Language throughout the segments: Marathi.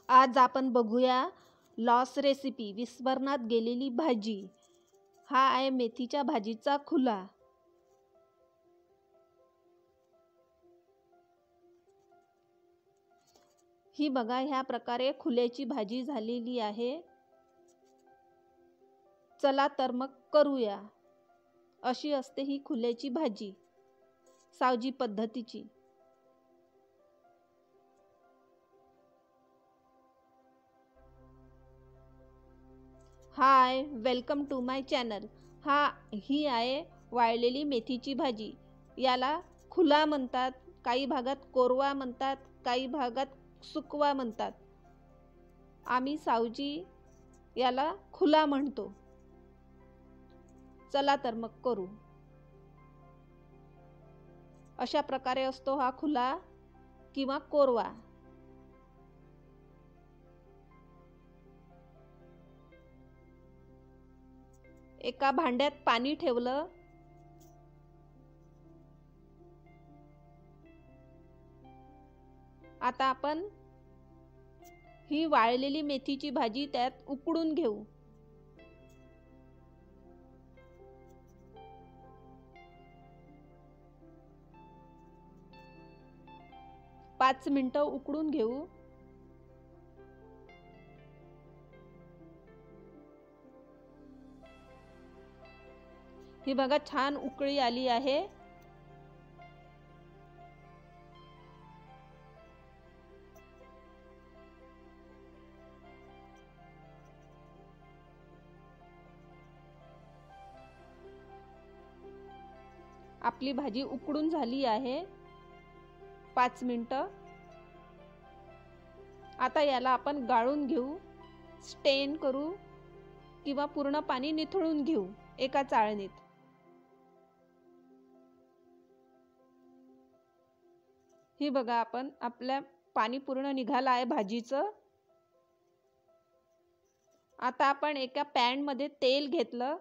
आज आपण बघूया लॉस रेसिपी, विस्मरणात गेलेली भाजी। हा आहे मेथीच्या भाजीचा खुला। ही बघा, ह्या प्रकारे खुल्याची भाजी झालेली आहे। चला तर मग करूया। अशी असते ही खुल्याची भाजी, सावजी पद्धतीची। हाय, वेलकम टू माय चॅनल। ही आहे वाळलेली मेथीची भाजी। याला खुला म्हणतात, काही भागात कोरवा म्हणतात, काही भागात सुकवा म्हणतात। आम्ही सावजी याला खुला म्हणतो। चला तर मग करू। अशा प्रकारे असतो हा खुला किंवा कोरवा। एका भांड्यात पाणी ठेवलं। आता आपण ही वाळलेली मेथीची भाजी त्यात उकडून घेऊ। पाच मिनिटं उकडून घेऊ। ही बघा, छान उकळी आली आहे। आपली भाजी उकडून झाली आहे 5 मिनिटं। आता याला आपण गाळून घेऊ, स्टेन करू किंवा पूर्ण पाणी निथळून घेऊ एका चाळणीत। ही बघा, आपल्या पाणी पूर्ण निघालं आहे भाजीचं। आता आपण एका पॅन मध्ये तेल घेतलं।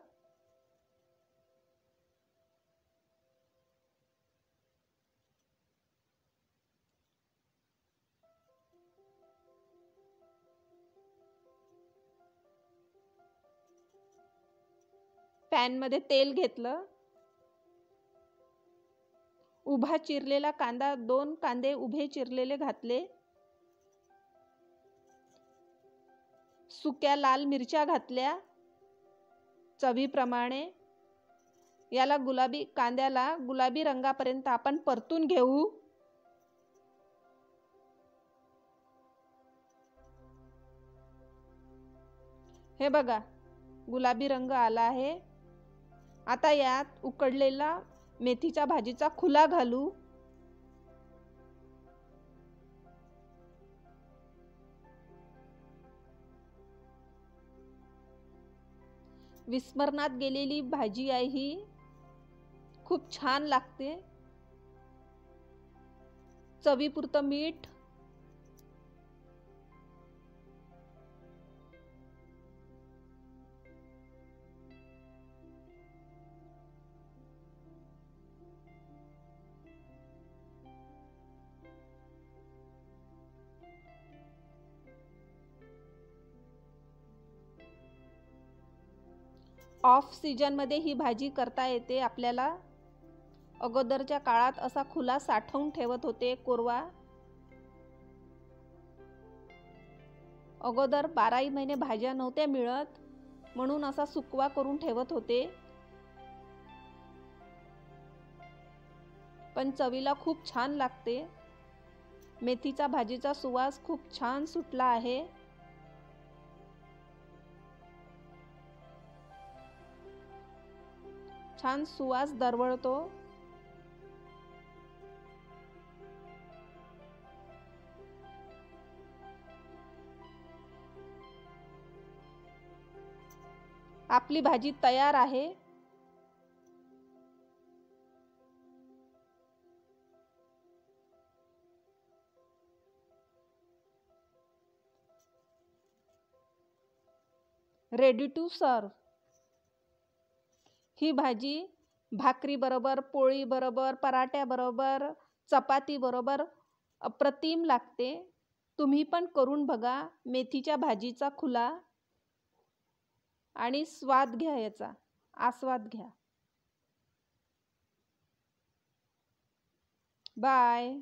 पॅन मध्ये तेल घेतलं। उभा चिरलेला कांदा, 2 कांदे उभे चिरलेले घातले। सुक्या लाल मिरच्या घातल्या चवीप्रमाणे। याला कांद्याला गुलाबी रंगापर्यंत आपण परतून घेऊ। हे बघा, गुलाबी रंग आला आहे। आता यात उकडलेला मेथीच्या भाजीचा खुला घालू। विस्मरणात गेलेली भाजी आहे ही, खूप छान लागते। चवीपुरतं मीठ, ऑफ सीजन मध्ये ही भाजी करता येते आपल्याला। अगोदरच्या काळात असा खुला साठवून ठेवत होते, कोरवा। अगोदर 12ही महिने भाज्या नव्हत्या मिळत, म्हणून असा सुकवा करून ठेवत होते। पण चवीला खूप छान लागते। मेथीचा भाजीचा सुवास खूप छान सुटला आहे। छान सुवास दरवळतो। आपली भाजी तयार आहे। Ready to serve. ही भाजी भाकरी बरोबर, पोळी बरोबर, पराठ्या बरोबर, चपाती बरोबर अप्रतिम लागते। तुम्ही पण करून बघा मेथीच्या भाजीचा खुला आणि स्वाद घ्या, याचा आस्वाद घ्या. बाय.